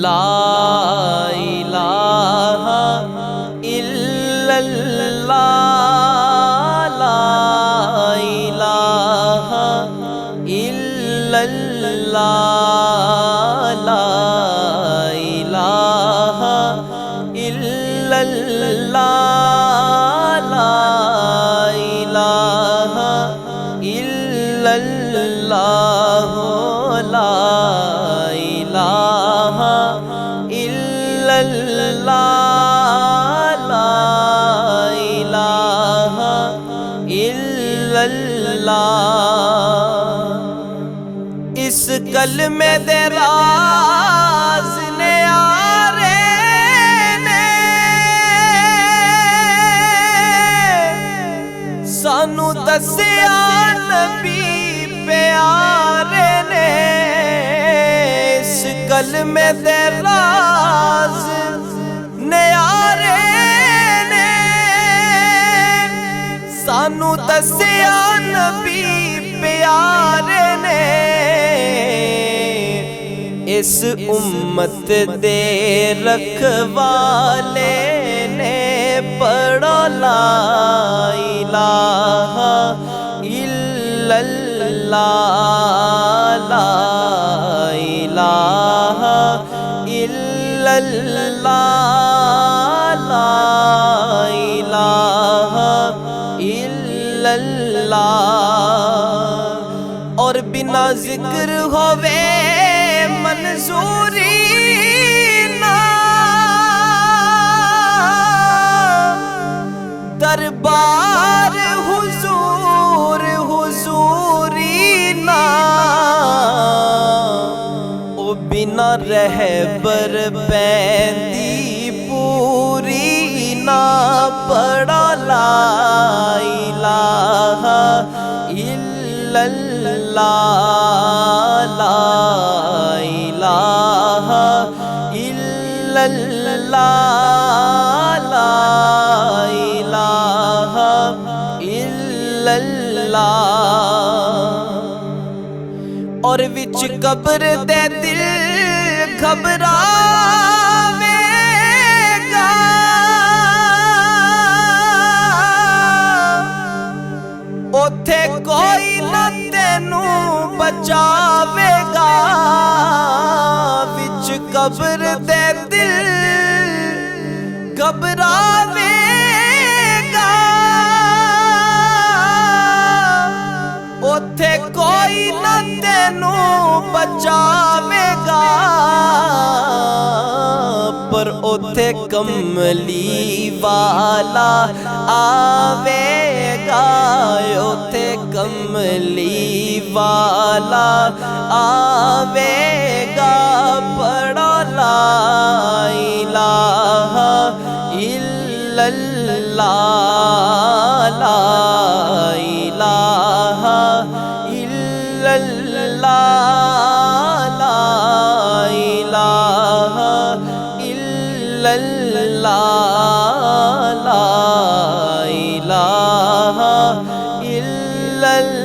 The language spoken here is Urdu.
لا الہ الا اللہ لا الہ الا اللہ لا الہ الا اللہ لا الہ الا اللہ لا الہ الا اللہ لا الہ الا اللہ۔ اس کلمے دے راز نیارے نے سانو دسیا نبی پیارے نے۔ اس کلمے دے راز نیارے نے سانو دسیا نبی پیارے نے۔ اس امت دے رکھوالے نے پڑھا لا الہ الا اللہ لا الہ الا اللہ لا الہ الا اللہ۔ اور بنا ذکر ہوئے منظوری نہ دربار حضور حضوری نہ، او بنا رہبر پیندی پوری نہ پڑھا لا الہ الا اللہ لا الہ الا اللہ لا الہ الا اللہ۔ اور وچ قبر دے دل گھبراوے گا اوتھے کوئی نہ تینوں بچاوے گا۔ وچ قبر دے دل گھبراوے گا اوتھے کوئی نہ تینوں بچاوے گا، پر اوتھے کملی والا آوے گا اوتھے کملی والا آوے گا۔ پڑھا لا الہ الا اللہ لا الہ الا اللہ لا الہ الا اللہ لا الہ الا اللہ۔